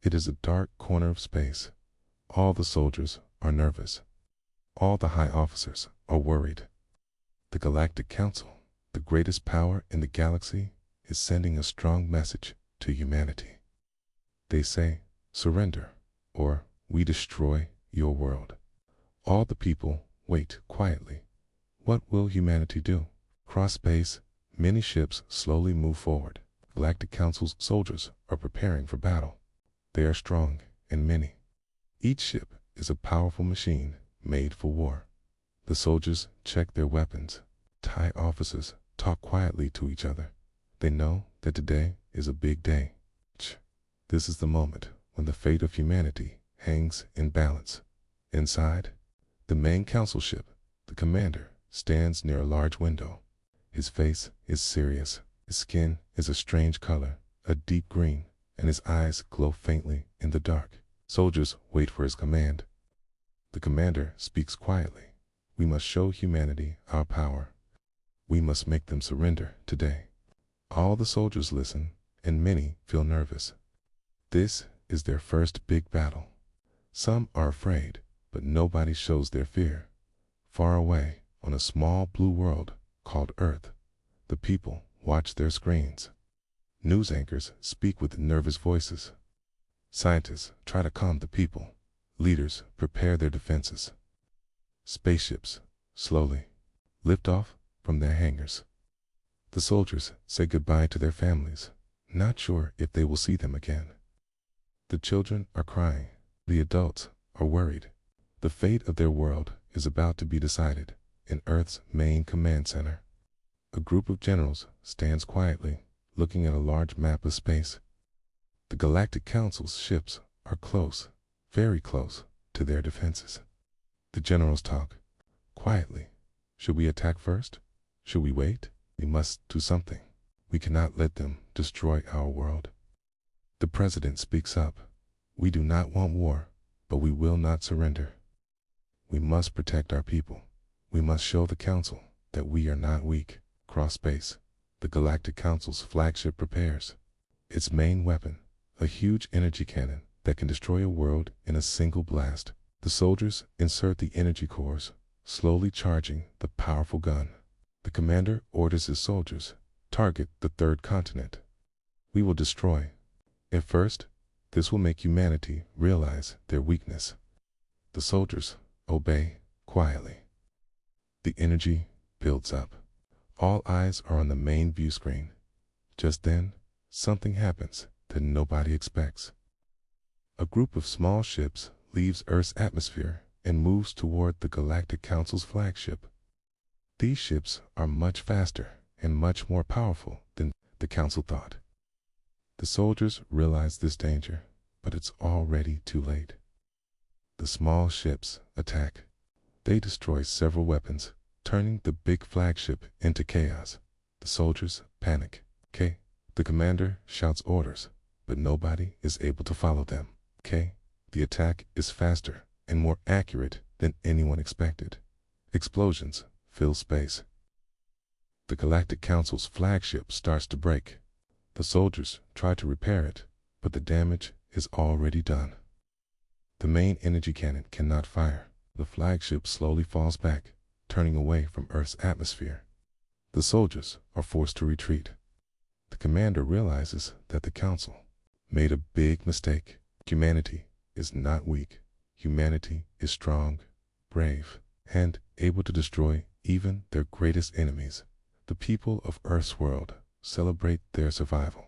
It is a dark corner of space. All the soldiers are nervous. All the high officers are worried. The Galactic Council, the greatest power in the galaxy, is sending a strong message to humanity. They say, surrender, or we destroy your world. All the people wait quietly. What will humanity do? Across space, many ships slowly move forward. Galactic Council's soldiers are preparing for battle. They are strong and many. Each ship is a powerful machine made for war. The soldiers check their weapons. High officers talk quietly to each other. They know that today is a big day. This is the moment when the fate of humanity hangs in balance. Inside, the main council ship, the commander stands near a large window. His face is serious. His skin is a strange color, a deep green, and his eyes glow faintly in the dark. Soldiers wait for his command. The commander speaks quietly. We must show humanity our power. We must make them surrender today. All the soldiers listen, and many feel nervous. This is their first big battle. Some are afraid, but nobody shows their fear. Far away, on a small blue world called Earth, the people watch their screens. News anchors speak with nervous voices. Scientists try to calm the people. Leaders prepare their defenses. Spaceships slowly lift off from their hangars. The soldiers say goodbye to their families, not sure if they will see them again. The children are crying. The adults are worried. The fate of their world is about to be decided in Earth's main command center. A group of generals stands quietly, looking at a large map of space. The Galactic Council's ships are close, very close, to their defenses. The generals talk quietly. Should we attack first? Should we wait? We must do something. We cannot let them destroy our world. The president speaks up. We do not want war, but we will not surrender. We must protect our people. We must show the council that we are not weak. Across space, the Galactic Council's flagship prepares. Its main weapon, a huge energy cannon that can destroy a world in a single blast. The soldiers insert the energy cores, slowly charging the powerful gun. The commander orders his soldiers, target the third continent. We will destroy. At first, this will make humanity realize their weakness. The soldiers obey quietly. The energy builds up. All eyes are on the main view screen. Just then, something happens that nobody expects. A group of small ships leaves Earth's atmosphere and moves toward the Galactic Council's flagship. These ships are much faster and much more powerful than the Council thought. The soldiers realize this danger, but it's already too late. The small ships attack. They destroy several weapons, turning the big flagship into chaos. The soldiers panic. The commander shouts orders, but nobody is able to follow them. The attack is faster and more accurate than anyone expected. Explosions fill space. The Galactic Council's flagship starts to break. The soldiers try to repair it, but the damage is already done. The main energy cannon cannot fire. The flagship slowly falls back, turning away from Earth's atmosphere. The soldiers are forced to retreat. The commander realizes that the council made a big mistake. Humanity is not weak. Humanity is strong, brave, and able to destroy even their greatest enemies. The people of Earth's world celebrate their survival.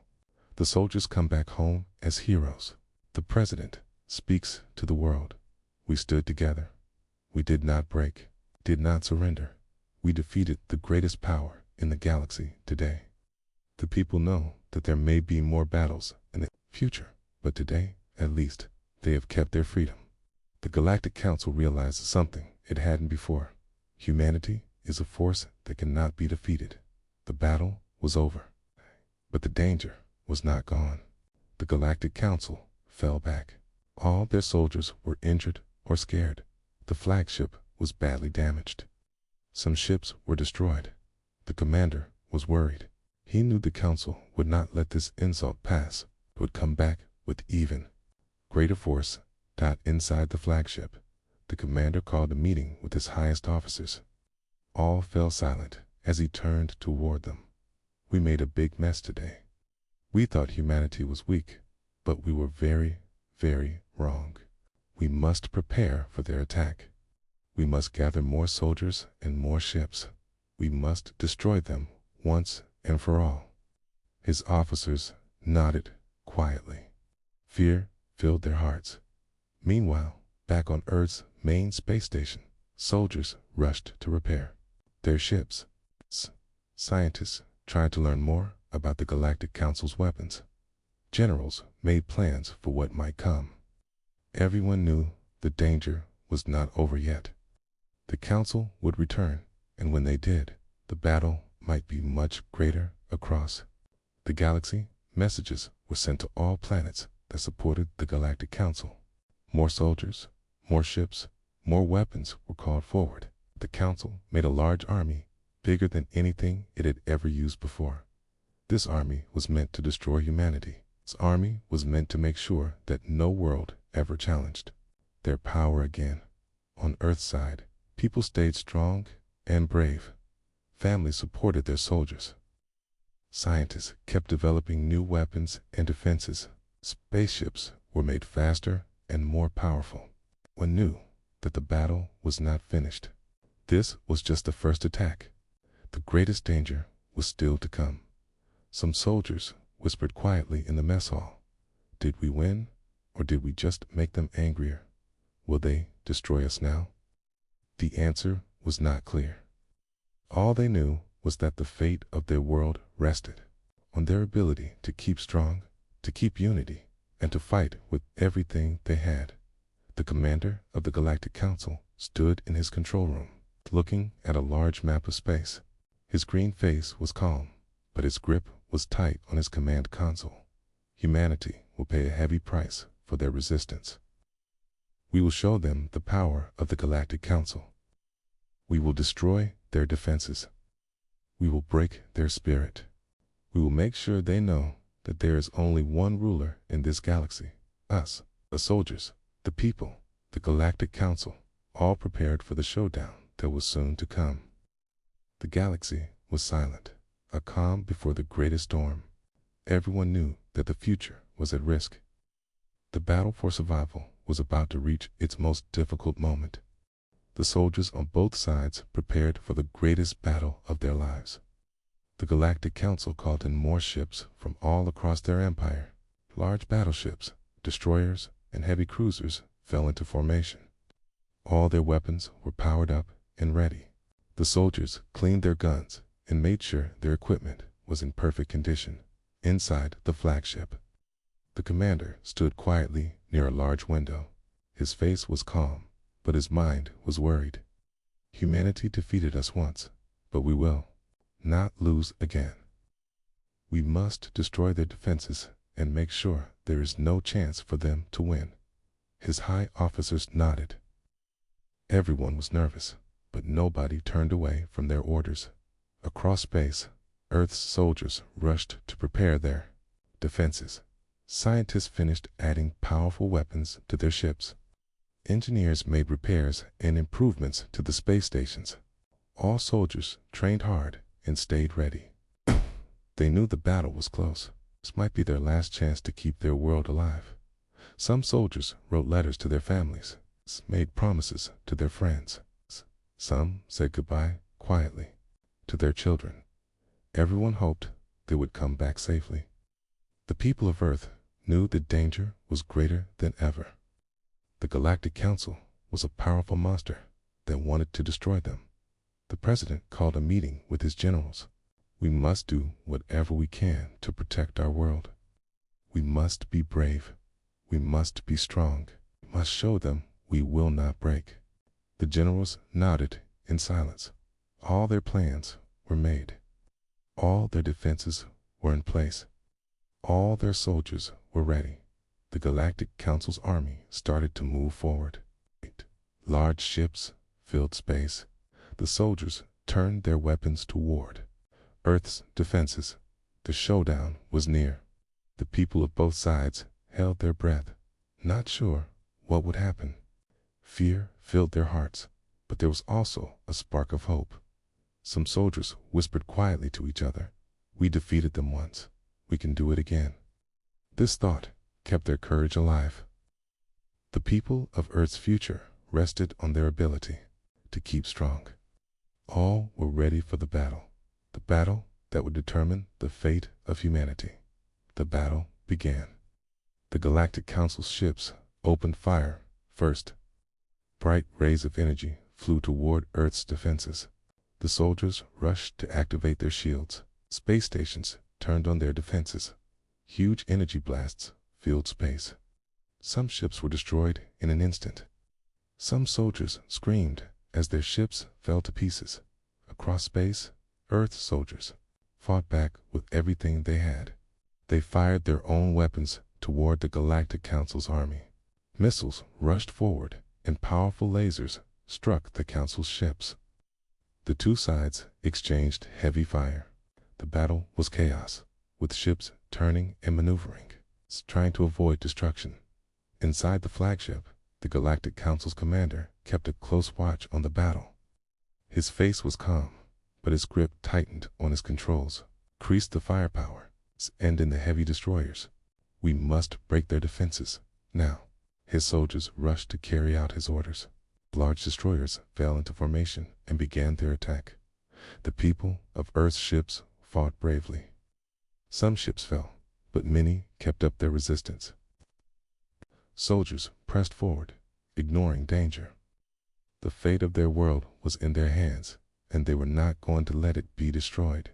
The soldiers come back home as heroes. The president speaks to the world. We stood together. We did not break, did not surrender. We defeated the greatest power in the galaxy today. The people know that there may be more battles in the future, but today, at least, they have kept their freedom. The Galactic Council realizes something it hadn't before. Humanity is a force that cannot be defeated. The battle was over, but the danger was not gone. The Galactic Council fell back. All their soldiers were injured or scared. The flagship was badly damaged. Some ships were destroyed. The commander was worried. He knew the council would not let this insult pass, but would come back with even greater force. Inside the flagship, the commander called a meeting with his highest officers. All fell silent as he turned toward them. We made a big mess today. We thought humanity was weak, but we were very, very wrong. We must prepare for their attack. We must gather more soldiers and more ships. We must destroy them once and for all. His officers nodded quietly. Fear filled their hearts. Meanwhile, back on Earth's main space station, soldiers rushed to repair their ships. Scientists tried to learn more about the Galactic Council's weapons. Generals made plans for what might come. Everyone knew the danger was not over yet. The Council would return, and when they did, the battle might be much greater across the galaxy. Messages were sent to all planets that supported the Galactic Council. More soldiers, more ships, more weapons were called forward. The Council made a large army, bigger than anything it had ever used before. This army was meant to destroy humanity. This army was meant to make sure that no world ever challenged their power again. On Earth's side, people stayed strong and brave. Families supported their soldiers. Scientists kept developing new weapons and defenses. Spaceships were made faster and more powerful. One knew that the battle was not finished. This was just the first attack. The greatest danger was still to come. Some soldiers whispered quietly in the mess hall. Did we win, or did we just make them angrier? Will they destroy us now? The answer was not clear. All they knew was that the fate of their world rested on their ability to keep strong, to keep unity, and to fight with everything they had. The commander of the Galactic Council stood in his control room, looking at a large map of space. His green face was calm, but his grip was tight on his command console. Humanity will pay a heavy price for their resistance. We will show them the power of the Galactic Council. We will destroy their defenses. We will break their spirit. We will make sure they know that there is only one ruler in this galaxy, us, the soldiers, the people, the Galactic Council, all prepared for the showdown that was soon to come. The galaxy was silent, a calm before the greatest storm. Everyone knew that the future was at risk. The battle for survival was about to reach its most difficult moment. The soldiers on both sides prepared for the greatest battle of their lives. The Galactic Council called in more ships from all across their empire. Large battleships, destroyers, and heavy cruisers fell into formation. All their weapons were powered up and ready. The soldiers cleaned their guns and made sure their equipment was in perfect condition. Inside the flagship, the commander stood quietly near a large window. His face was calm, but his mind was worried. Humanity defeated us once, but we will not lose again. We must destroy their defenses and make sure there is no chance for them to win. His high officers nodded. Everyone was nervous, but nobody turned away from their orders. Across space, Earth's soldiers rushed to prepare their defenses. Scientists finished adding powerful weapons to their ships. Engineers made repairs and improvements to the space stations. All soldiers trained hard and stayed ready. They knew the battle was close. This might be their last chance to keep their world alive. Some soldiers wrote letters to their families, made promises to their friends. Some said goodbye quietly to their children. Everyone hoped they would come back safely. The people of Earth knew the danger was greater than ever. The Galactic Council was a powerful monster that wanted to destroy them. The president called a meeting with his generals. We must do whatever we can to protect our world. We must be brave. We must be strong. We must show them we will not break. The generals nodded in silence. All their plans were made. All their defenses were in place. All their soldiers were ready. The Galactic Council's army started to move forward. Large ships filled space. The soldiers turned their weapons toward Earth's defenses. The showdown was near. The people of both sides held their breath. not sure what would happen. Fear filled their hearts, but there was also a spark of hope. Some soldiers whispered quietly to each other, "We defeated them once. We can do it again." This thought kept their courage alive. The people of Earth's future rested on their ability to keep strong. All were ready for the battle that would determine the fate of humanity. The battle began. The Galactic Council's ships opened fire first. Bright rays of energy flew toward Earth's defenses. The soldiers rushed to activate their shields. Space stations turned on their defenses. Huge energy blasts filled space. Some ships were destroyed in an instant. Some soldiers screamed as their ships fell to pieces. Across space, Earth's soldiers fought back with everything they had. They fired their own weapons toward the Galactic Council's army. Missiles rushed forward, and powerful lasers struck the Council's ships. The two sides exchanged heavy fire. The battle was chaos, with ships turning and maneuvering, trying to avoid destruction. Inside the flagship, the Galactic Council's commander kept a close watch on the battle. His face was calm, but his grip tightened on his controls. "Increase the firepower, and in the heavy destroyers. We must break their defenses now." His soldiers rushed to carry out his orders. Large destroyers fell into formation and began their attack. The people of Earth's ships fought bravely. Some ships fell, but many kept up their resistance. Soldiers pressed forward, ignoring danger. The fate of their world was in their hands, and they were not going to let it be destroyed.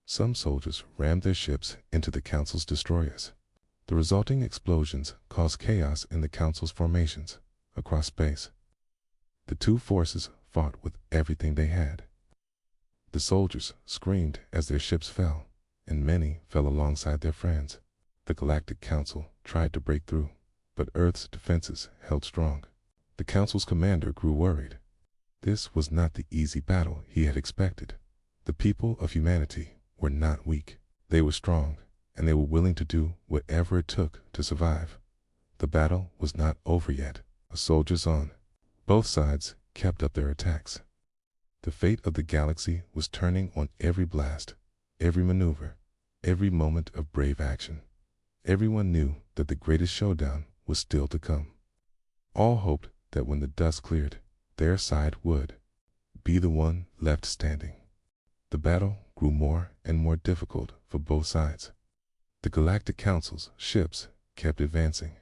Some soldiers rammed their ships into the Council's destroyers. The resulting explosions caused chaos in the Council's formations across space. The two forces fought with everything they had. The soldiers screamed as their ships fell, and many fell alongside their friends. The Galactic Council tried to break through, but Earth's defenses held strong. The Council's commander grew worried. This was not the easy battle he had expected. The people of humanity were not weak. They were strong, and they were willing to do whatever it took to survive. The battle was not over yet. Soldiers on both sides kept up their attacks. The fate of the galaxy was turning on every blast, every maneuver, every moment of brave action. Everyone knew that the greatest showdown was still to come. All hoped that when the dust cleared, their side would be the one left standing. The battle grew more and more difficult for both sides. The Galactic Council's ships kept advancing.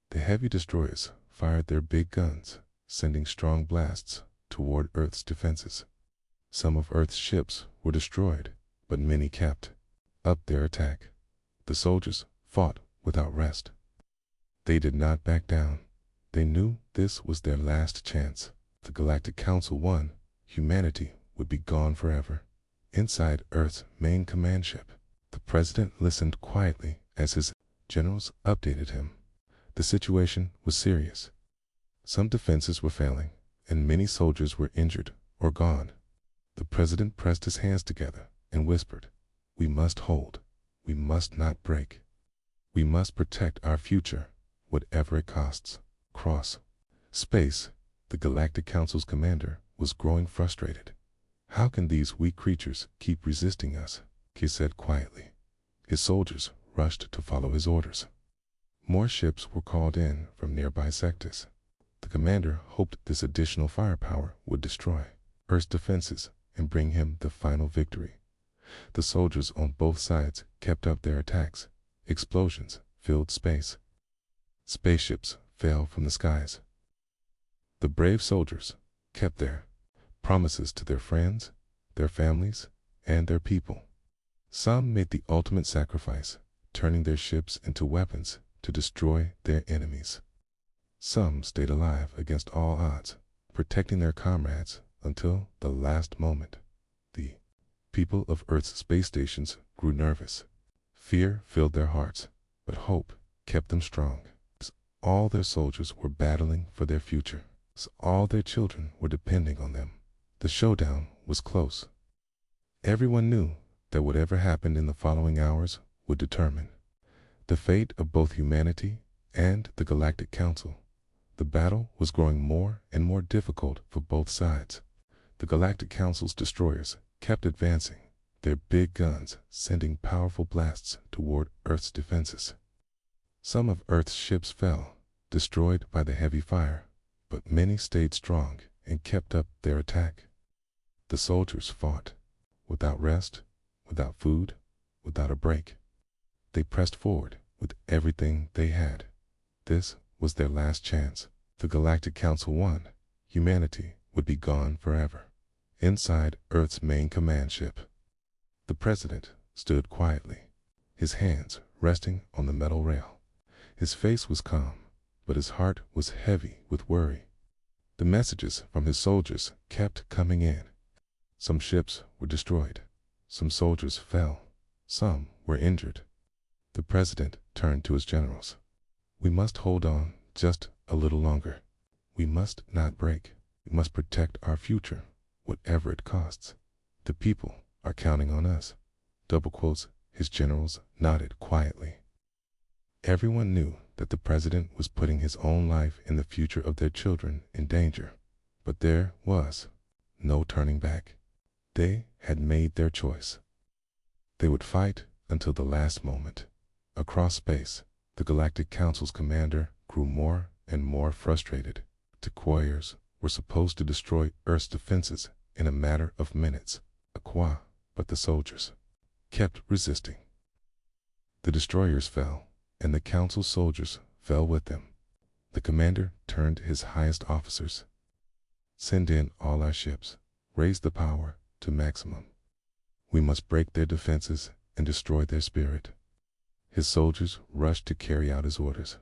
The heavy destroyers fired their big guns, sending strong blasts toward Earth's defenses. Some of Earth's ships were destroyed, but many kept up their attack. The soldiers fought without rest. They did not back down. They knew this was their last chance. If the Galactic Council won, humanity would be gone forever. Inside Earth's main command ship, the president listened quietly as his generals updated him. The situation was serious. Some defenses were failing, and many soldiers were injured or gone. The president pressed his hands together and whispered, "We must hold. We must not break. We must protect our future, whatever it costs." Across space, the Galactic Council's commander was growing frustrated. "How can these weak creatures keep resisting us?" he said quietly. His soldiers rushed to follow his orders. More ships were called in from nearby sectors. The commander hoped this additional firepower would destroy Earth's defenses and bring him the final victory. The soldiers on both sides kept up their attacks. Explosions filled space. Spaceships fell from the skies. The brave soldiers kept their promises to their friends, their families, and their people. Some made the ultimate sacrifice, turning their ships into weapons to destroy their enemies. Some stayed alive against all odds, protecting their comrades until the last moment. The people of Earth's space stations grew nervous. Fear filled their hearts, but hope kept them strong. All their soldiers were battling for their future. All their children were depending on them. The showdown was close. Everyone knew that whatever happened in the following hours would determine the fate of both humanity and the Galactic Council. The battle was growing more and more difficult for both sides. The Galactic Council's destroyers kept advancing, their big guns sending powerful blasts toward Earth's defenses. Some of Earth's ships fell, destroyed by the heavy fire, but many stayed strong and kept up their attack. The soldiers fought, without rest, without food, without a break. They pressed forward with everything they had. This was their last chance. The Galactic Council won. Humanity would be gone forever. Inside Earth's main command ship, the president stood quietly, his hands resting on the metal rail. His face was calm, but his heart was heavy with worry. The messages from his soldiers kept coming in. Some ships were destroyed, some soldiers fell, some were injured. The president turned to his generals. "We must hold on just a little longer. We must not break. We must protect our future, whatever it costs. The people are counting on us." Double quotes, his generals nodded quietly. Everyone knew that the president was putting his own life and the future of their children in danger. But there was no turning back. They had made their choice. They would fight until the last moment. Across space, the Galactic Council's commander grew more and more frustrated. The warriors were supposed to destroy Earth's defenses in a matter of minutes. But the soldiers kept resisting. The destroyers fell, and the Council soldiers fell with them. The commander turned to his highest officers. "Send in all our ships. Raise the power to maximum. We must break their defenses and destroy their spirit." His soldiers rushed to carry out his orders.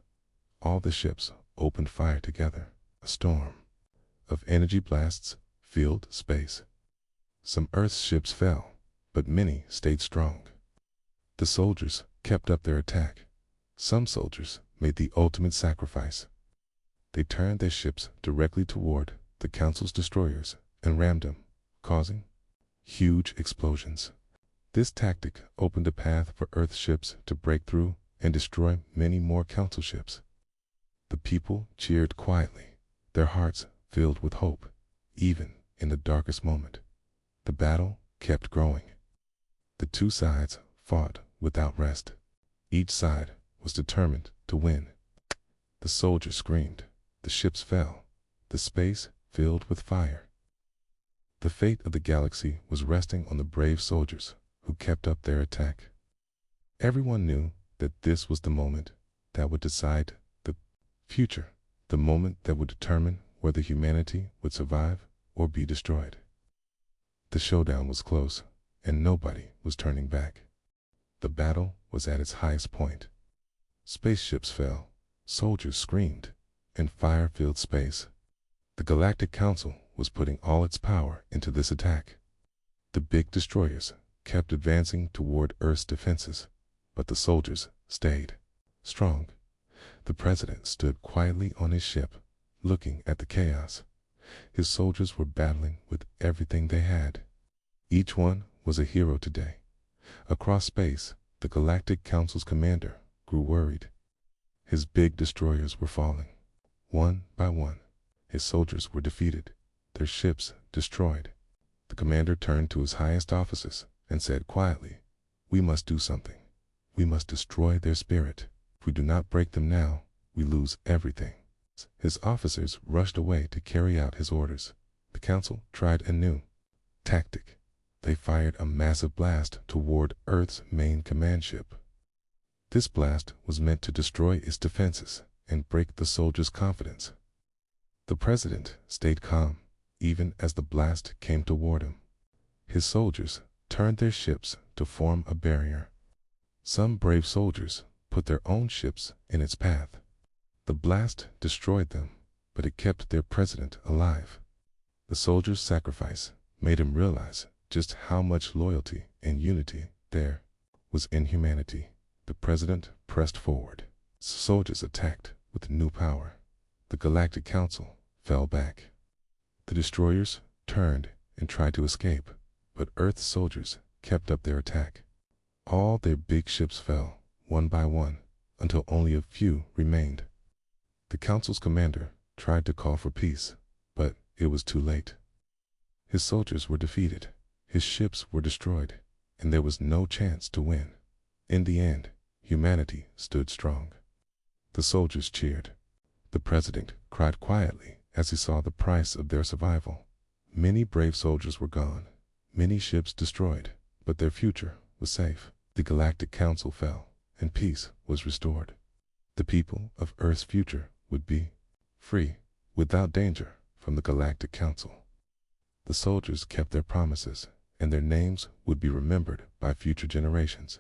All the ships opened fire together. A storm of energy blasts filled space. Some Earth's ships fell, but many stayed strong. The soldiers kept up their attack. Some soldiers made the ultimate sacrifice. They turned their ships directly toward the Council's destroyers and rammed them, causing huge explosions. This tactic opened a path for Earth ships to break through and destroy many more Council ships. The people cheered quietly, their hearts filled with hope, even in the darkest moment. The battle kept growing. The two sides fought without rest. Each side was determined to win. The soldiers screamed, the ships fell, the space filled with fire. The fate of the galaxy was resting on the brave soldiers who kept up their attack. Everyone knew that this was the moment that would decide the future, the moment that would determine whether humanity would survive or be destroyed. The showdown was close, and nobody was turning back. The battle was at its highest point. Spaceships fell, soldiers screamed, and fire filled space. The Galactic Council was putting all its power into this attack. The big destroyers kept advancing toward Earth's defenses, but the soldiers stayed strong. The president stood quietly on his ship, looking at the chaos. His soldiers were battling with everything they had. Each one was a hero today. Across space, the Galactic Council's commander grew worried. His big destroyers were falling. One by one, his soldiers were defeated, their ships destroyed. The commander turned to his highest officers and said quietly, "We must do something. We must destroy their spirit. If we do not break them now, we lose everything." His officers rushed away to carry out his orders. The Council tried a new tactic. They fired a massive blast toward Earth's main command ship. This blast was meant to destroy its defenses and break the soldiers' confidence. The president stayed calm, even as the blast came toward him. His soldiers turned their ships to form a barrier. Some brave soldiers put their own ships in its path. The blast destroyed them, but it kept their president alive. The soldiers' sacrifice made him realize just how much loyalty and unity there was in humanity. The president pressed forward. Soldiers attacked with new power. The Galactic Council fell back. The destroyers turned and tried to escape, but Earth's soldiers kept up their attack. All their big ships fell, one by one, until only a few remained. The council's commander tried to call for peace, but it was too late. His soldiers were defeated, his ships were destroyed, and there was no chance to win. In the end, humanity stood strong. The soldiers cheered. The president cried quietly as he saw the price of their survival. Many brave soldiers were gone, many ships destroyed, but their future was safe. The Galactic Council fell, and peace was restored. The people of Earth's future would be free, without danger from the Galactic Council. The soldiers kept their promises, and their names would be remembered by future generations.